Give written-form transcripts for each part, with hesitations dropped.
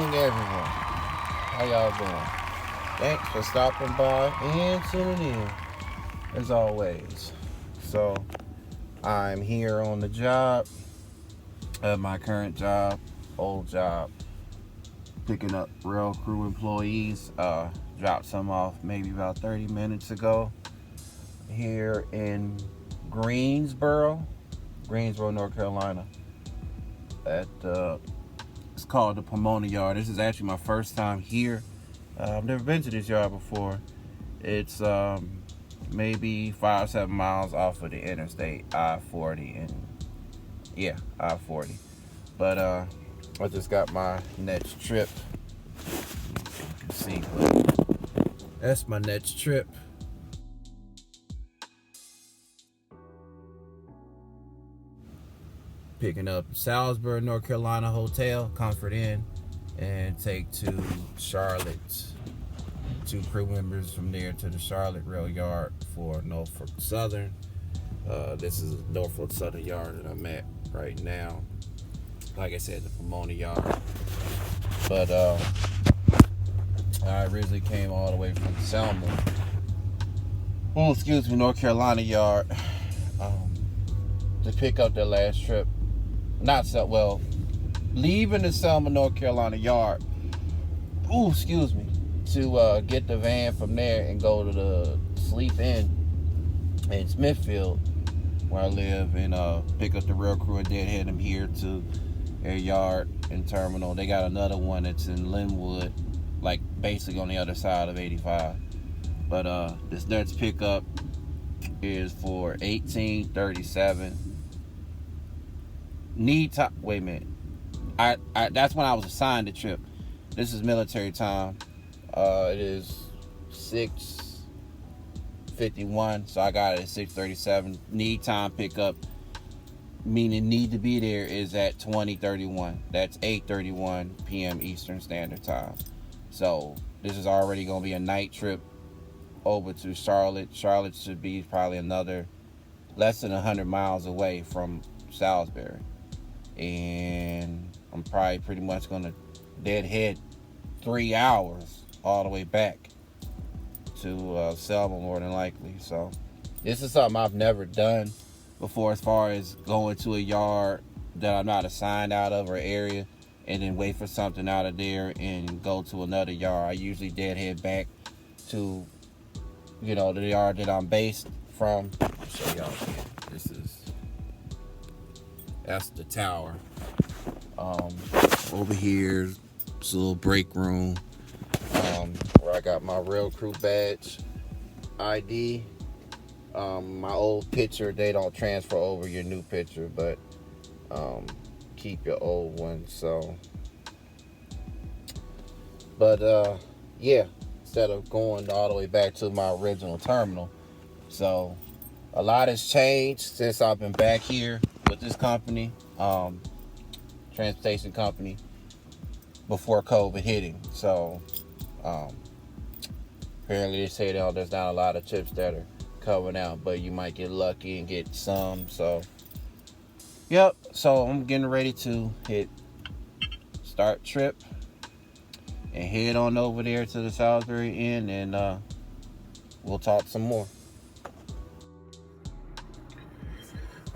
evening, everyone. How y'all doing? Thanks for stopping by and tuning in, as always. So, I'm here on the job, at my current job, old job, picking up rail crew employees. Dropped some off maybe about 30 minutes ago here in Greensboro, North Carolina. It's called the Pomona Yard. This is actually my first time here. I've never been to this yard before. It's maybe 5-7 miles off of the interstate I-40 and I-40. But I just got my next trip. You can see, but that's my next trip. Picking up Salisbury, North Carolina hotel, Comfort Inn, and take to Charlotte. 2 crew members from there to the Charlotte Rail Yard for Norfolk Southern. This is Norfolk Southern Yard that I'm at right now. Like I said, the Pomona Yard. But I originally came all the way from Selma. North Carolina Yard. To pick up the last trip. Leaving the Selma, North Carolina Yard. To get the van from there and go to the Sleep Inn in Smithfield, where I live, and pick up the rail crew and then head them here to their yard and terminal. They got another one that's in Linwood, like basically on the other side of 85. But this next pickup is for 1837. Wait a minute. I that's when I was assigned the trip. This is military time. It is 6:51, so I got it at 6:37. Need time pickup, meaning need to be there, is at 20:31. That's 8:31 p.m. Eastern Standard Time. So this is already going to be a night trip over to Charlotte. Charlotte should be probably another less than 100 miles away from Salisbury. And I'm probably pretty much going to deadhead 3 hours all the way back to Selma, more than likely. So this is something I've never done before, as far as going to a yard that I'm not assigned out of or area and then wait for something out of there and go to another yard. I usually deadhead back to, the yard that I'm based from. I'll show y'all again. That's the tower. Over here, it's a little break room where I got my rail crew badge, ID. My old picture, they don't transfer over your new picture, but keep your old one. So, but instead of going all the way back to my original terminal. So a lot has changed since I've been back here with this company, transportation company, before COVID hitting. So apparently they say that there's not a lot of trips that are coming out, but you might get lucky and get some. So so I'm getting ready to start trip and head on over there to the Salisbury Inn, and we'll talk some more.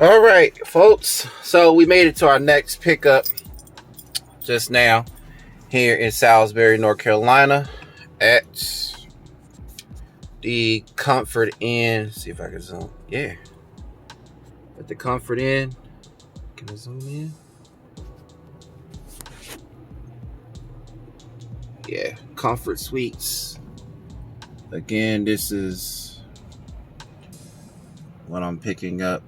All right, folks. So we made it to our next pickup just now here in Salisbury, North Carolina, at the Comfort Inn. Let's see if I can zoom. Yeah. At the Comfort Inn. Can I zoom in? Yeah. Comfort Suites. Again, this is what I'm picking up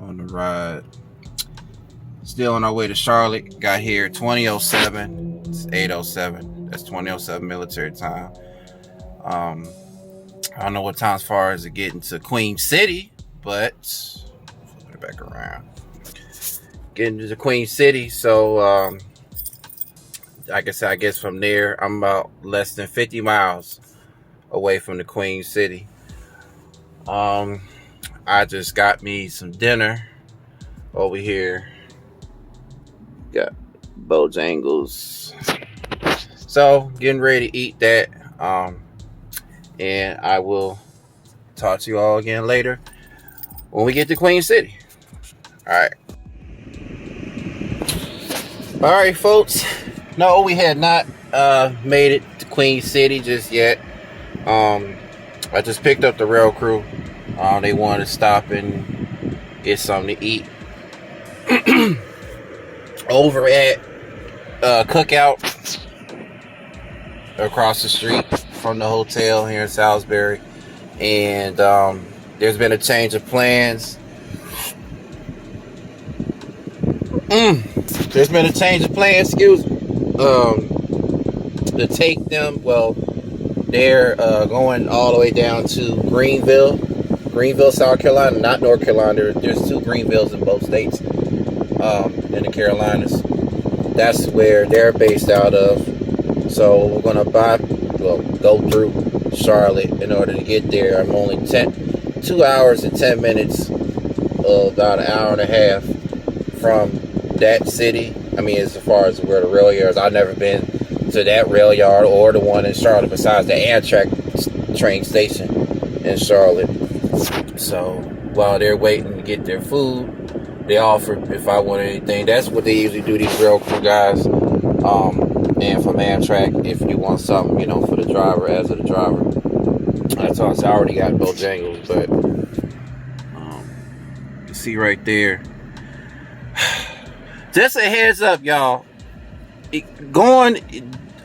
on the ride. Still on our way to Charlotte. Got here 20:07. It's 8:07. That's 20:07 military time. I don't know what time as far as getting to Queen City, but flip it back around. Getting to the Queen City, so like I said, I guess from there I'm about less than 50 miles away from the Queen City. I just got me some dinner over here. Got Bojangles. So getting ready to eat that. And I will talk to you all again later when we get to Queen City. All right, folks. No, we had not made it to Queen City just yet. I just picked up the rail crew. They wanted to stop and get something to eat over at Cookout across the street from the hotel here in Salisbury. And there's been a change of plans. There's been a change of plans, to take them. Well, they're going all the way down to Greenville, South Carolina, not North Carolina. There's 2 Greenvilles in both states, in the Carolinas. That's where they're based out of. So we're gonna go through Charlotte in order to get there. I'm only 2 hours and 10 minutes, about an hour and a half from that city. I mean, as far as where the rail yard is, I've never been to that rail yard or the one in Charlotte besides the Amtrak train station in Charlotte. So while they're waiting to get their food, they offered if I want anything. That's what they usually do, these rail crew guys. And from Amtrak, if you want something, for the driver, as of the driver. That's all. I already got Bojangles, but you see right there. Just a heads up, y'all.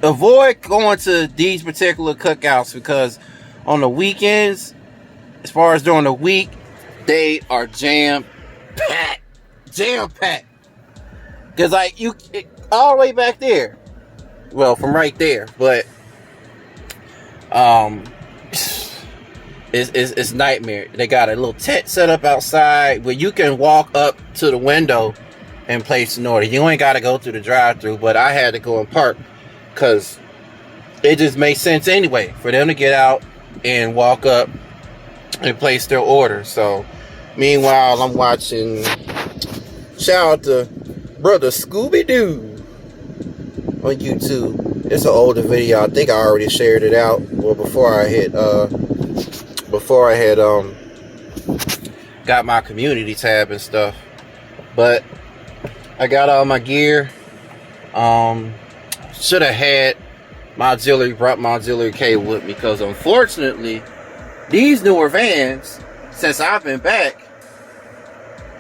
Avoid going to these particular cookouts because on the weekends, as far as during the week, they are jam-packed. Because all the way back there. Well, from right there, but it's nightmare. They got a little tent set up outside where you can walk up to the window and place an order. You ain't got to go through the drive-through, but I had to go and park because it just made sense anyway for them to get out and walk up and place their order. So, meanwhile, I'm watching. Shout out to brother Scooby-Doo on YouTube. It's an older video. I think I already shared it out. Well, before I had got my community tab and stuff. But I got all my gear. Should have had brought my auxiliary cable with me because unfortunately, these newer vans, since I've been back,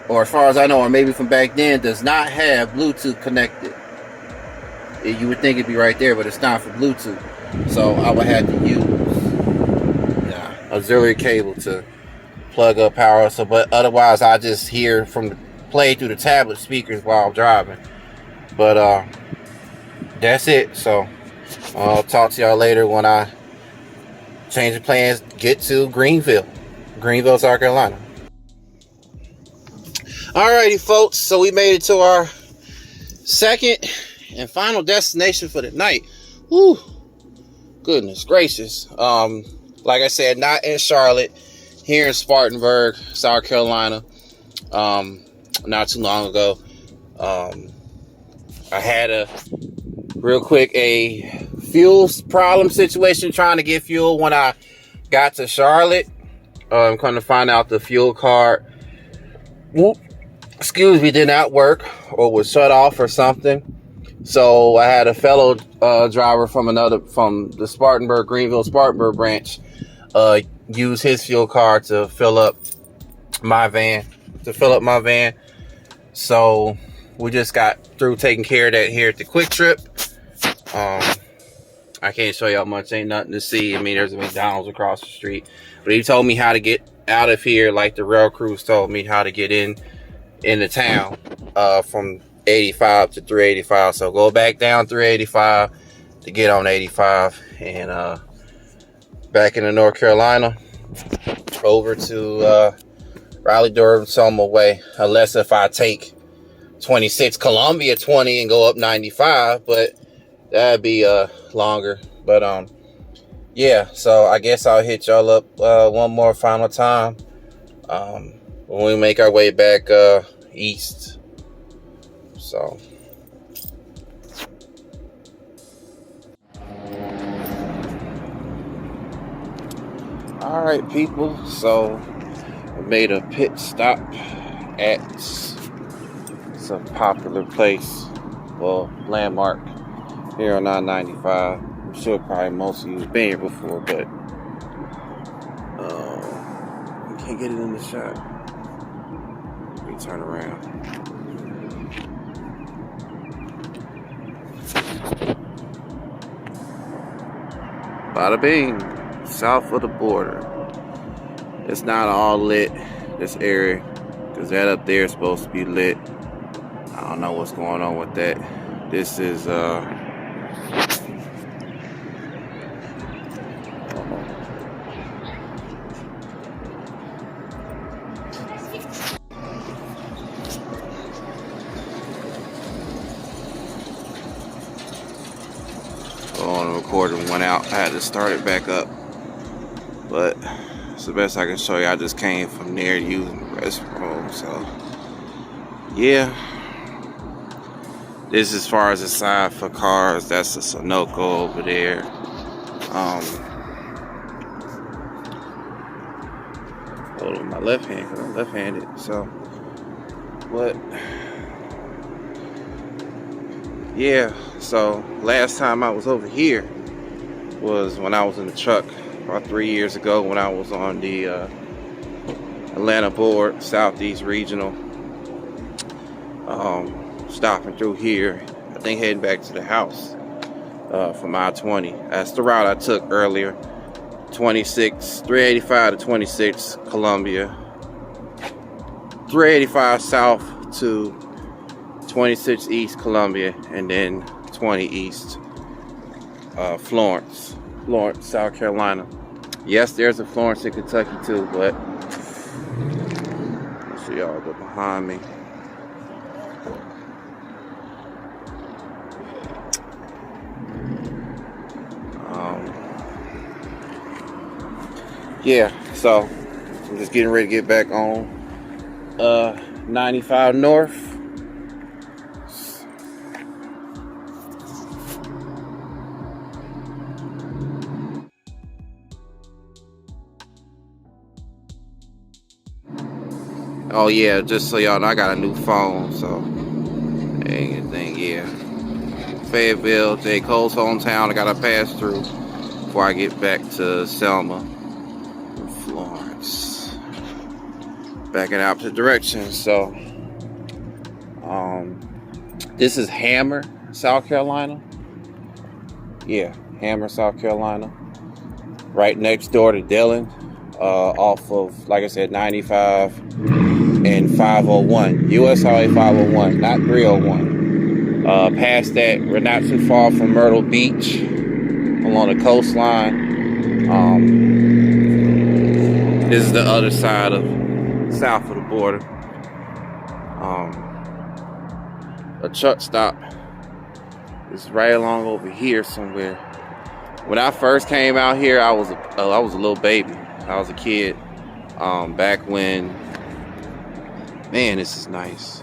or as far as I know, or maybe from back then, does not have Bluetooth connected. You would think it'd be right there, but it's not for Bluetooth. So I would have to use auxiliary cable to plug up power. So, but otherwise, I just play through the tablet speakers while I'm driving. But that's it. So I'll talk to y'all later when I change the plans. Get to Greenville, South Carolina. Alrighty, folks. So we made it to our second and final destination for the night. Woo! Goodness gracious. Like I said, not in Charlotte, here in Spartanburg, South Carolina. Not too long ago. I had a fuel problem situation trying to get fuel when I got to Charlotte. I'm going to find out the fuel card, did not work or was shut off or something. So I had a fellow driver from the Greenville Spartanburg branch use his fuel card to fill up my van. So we just got through taking care of that here at the Quick Trip. I can't show you how much. Ain't nothing to see. I mean, there's a McDonald's across the street. But he told me how to get out of here, like the rail crews told me how to get in the town from 85 to 385. So go back down 385 to get on 85 and back into North Carolina over to Raleigh, Durham, Selma way. Unless if I take 26 Columbia 20 and go up 95, but that'd be longer. But yeah, so I guess I'll hit y'all up one more final time when we make our way back east. So All right, people. So I made a pit stop at some popular place, well, landmark here on I-95. I'm sure probably most of you have been here before, but you can't get it in the shot. Let me turn around. Bada bing, south of the border. It's not all lit, this area, because that up there is supposed to be lit. I don't know what's going on with that. This is the recording went out. I had to start it back up, but it's the best I can show you. I just came from there using the restroom, so yeah. This is as far as the side for cars. That's the Sunoco over there. Hold on my left hand because I'm left-handed. So, but yeah. So last time I was over here was when I was in the truck about 3 years ago when I was on the Atlanta board, Southeast Regional. Stopping through here, I think heading back to the house from I-20. That's the route I took earlier. 385 to 26 Columbia. 385 south to 26 East Columbia, and then 20 East Florence, South Carolina. Yes, there's a Florence in Kentucky too, but let's see y'all go behind me. Yeah, so I'm just getting ready to get back on 95 North. Oh yeah, just so y'all know, I got a new phone, so anything, yeah. Fayetteville, J. Cole's hometown. I gotta pass through before I get back to Selma. Florence, back in opposite directions. So this is Hammer, South Carolina. Yeah, Hammer, South Carolina, right next door to Dillon, off of, like I said, 95 and 501, US Highway 501, not 301. Past that, we're not too far from Myrtle Beach along the coastline. This is the other side of south of the border. A truck stop is right along over here somewhere. When I first came out here, I was a little baby. I was a kid. Back when, man, this is nice.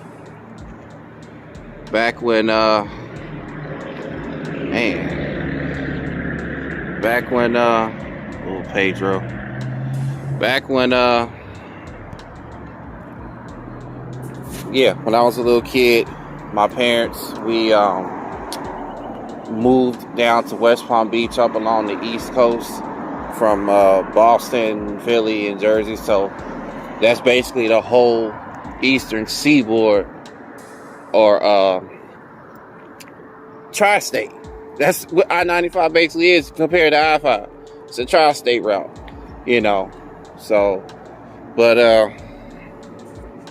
Back when, little Pedro. Back when, when I was a little kid, my parents, we moved down to West Palm Beach up along the East Coast from Boston, Philly, and Jersey. So that's basically the whole eastern seaboard, or tri-state. That's what I-95 basically is compared to I-5. It's a tri-state route, you know. So, but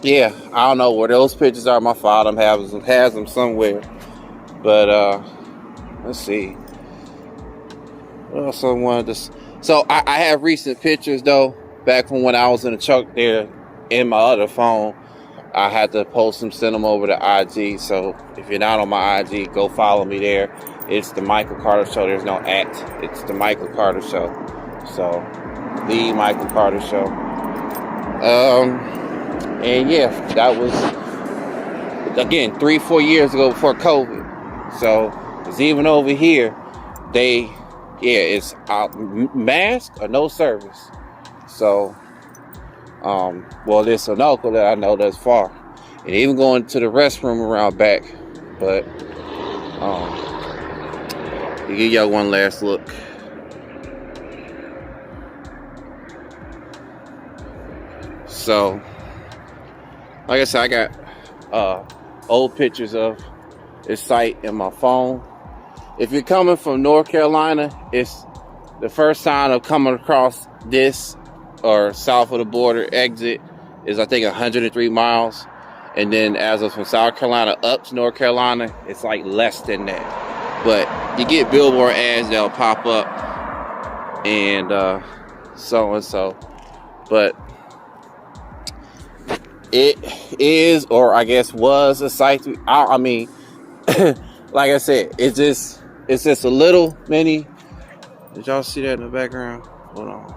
yeah, I don't know where those pictures are. My father has them somewhere. But let's see. What else I wanted to? So I have recent pictures though. Back from when I was in the truck there, in my other phone, I had to post them, send them over to IG. So if you're not on my IG, go follow me there. It's the Michael Carter Show. There's no @ It's the Michael Carter Show. So the Michael Carter Show. And yeah, that was again 3-4 years ago before COVID. So it's even over here. It's mask or no service. So, well, there's Sunoco that I know that's far, and even going to the restroom around back. But to give y'all one last look. So, like I said, I got old pictures of this site in my phone. If you're coming from North Carolina, it's the first sign of coming across this or south of the border exit is, I think, 103 miles. And then as of from South Carolina up to North Carolina, it's like less than that. But you get billboard ads that'll pop up and so and so. But it is, or I guess was, a site. I mean, like I said, it's just a little mini. Did y'all see that in the background? Hold on.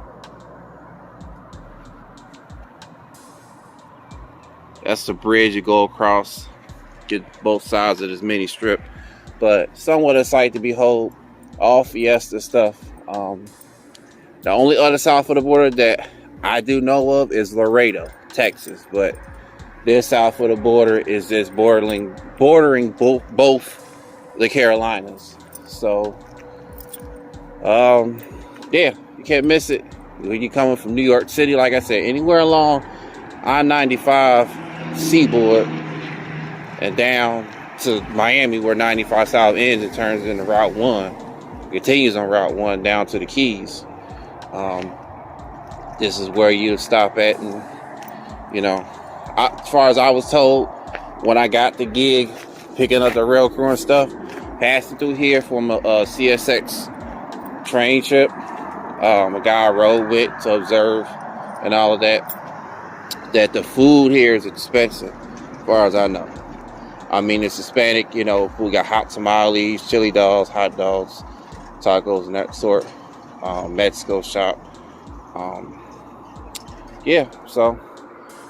That's the bridge you go across, get both sides of this mini strip. But somewhat a sight to behold. All Fiesta stuff. The only other south of the border that I do know of is Laredo, Texas. But this south of the border is just bordering both the Carolinas. So, yeah, you can't miss it. When you're coming from New York City, like I said, anywhere along I-95 seaboard and down to Miami, where 95 South ends, it turns into Route 1. Continues on Route 1 down to the Keys. This is where you stop at, and as far as I was told, when I got the gig, picking up the rail crew and stuff, passing through here from a CSX train trip, a guy I rode with to observe and all of that the food here is expensive, as far as I know. I mean, it's Hispanic, we got hot tamales, chili dogs, hot dogs, tacos, and that sort. Mexico shop. Yeah, so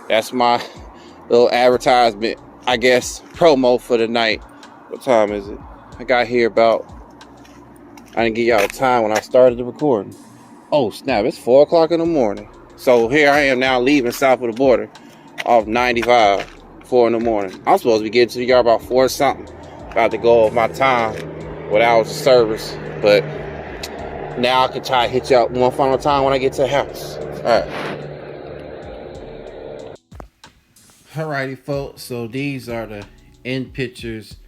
that's my little advertisement, I guess, promo for the night. What time is it? I got here I didn't give y'all a time when I started the recording. Oh, snap, it's 4 o'clock in the morning. So here I am now leaving south of the border off 95, 4 in the morning. I'm supposed to be getting to the yard about 4 something. About to go over my time with hours of service. But now I can try to hit you up one final time when I get to the house. Alrighty, folks. So these are the end pictures.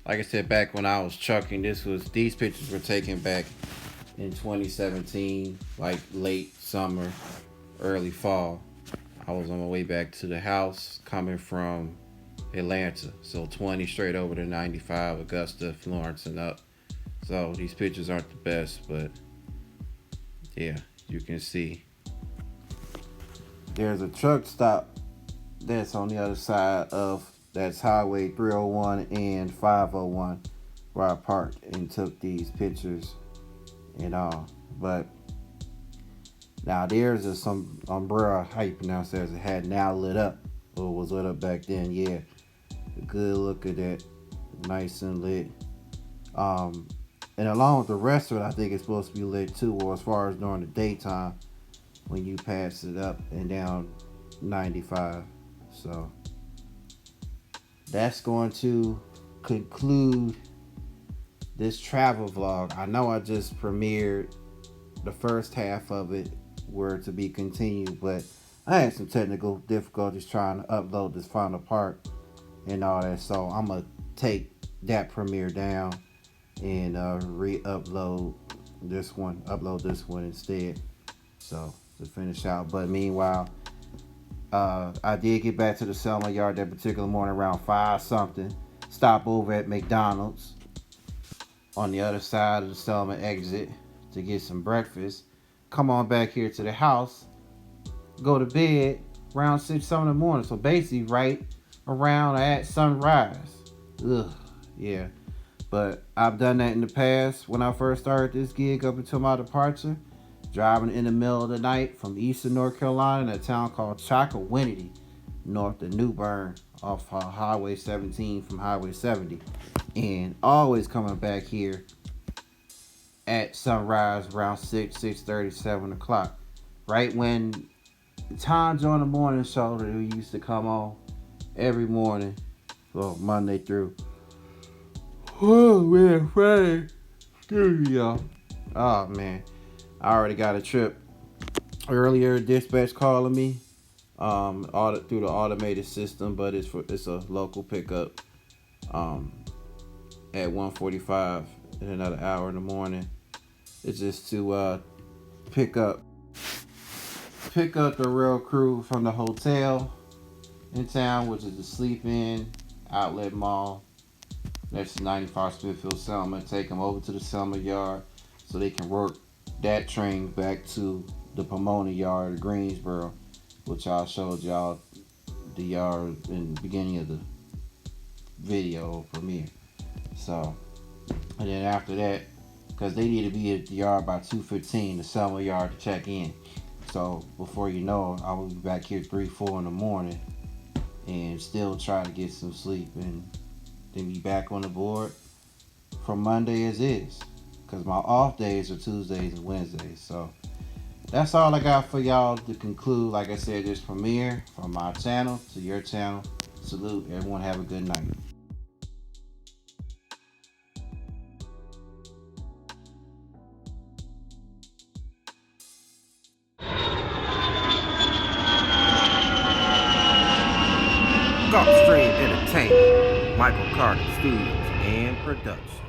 Like I said, back when I was trucking, these pictures were taken back in 2017, like late summer, early fall. I was on my way back to the house coming from Atlanta. So 20 straight over to 95, Augusta, Florence, and up. So these pictures aren't the best, but yeah, you can see. There's a truck stop that's on the other side of that's Highway 301 and 501 where I parked and took these pictures and all. But now there's some umbrella, how you pronounce that? It had now lit up, or was lit up back then. Yeah, a good look at that, nice and lit. And along with the rest of it, I think it's supposed to be lit too, or as far as during the daytime when you pass it up and down 95. So that's going to conclude this travel vlog. I know I just premiered the first half of it, were to be continued, but I had some technical difficulties trying to upload this final part and all that, so I'm gonna take that premiere down and upload this one instead, so to finish out. But meanwhile, I did get back to the Selma Yard that particular morning around 5 something. Stop over at McDonald's on the other side of the Selma exit to get some breakfast. Come on back here to the house. Go to bed around 6 in the morning. So basically right around at sunrise. Ugh, yeah. But I've done that in the past when I first started this gig up until my departure. Driving in the middle of the night from eastern North Carolina in a town called Chocowinity, north of New Bern, off Highway 17 from Highway 70. And always coming back here at sunrise around 6:30, 7 o'clock. right when times on the morning show that we used to come on every morning, well, Monday through. Oh man, Friday. Studio. Oh man, I already got a trip earlier. Dispatch calling me, through the automated system, but it's a local pickup, at 1:45 in another hour in the morning. It's just to pick up the rail crew from the hotel in town, which is the Sleep Inn Outlet Mall. That's 95 Smithfield Selma. Take them over to the Selma Yard so they can work that train back to the Pomona Yard, Greensboro, which I showed y'all the yard in the beginning of the video premiere. So, and then after that, because they need to be at the yard by 2:15, the Selma Yard, to check in. So before you know it, I will be back here 3-4 in the morning and still try to get some sleep, and then be back on the board from Monday as is, because my off days are Tuesdays and Wednesdays. So that's all I got for y'all to conclude. Like I said, this premiere from my channel to your channel. Salute. Everyone have a good night. Gulfstream Entertainment, Michael Carter Studios and Production.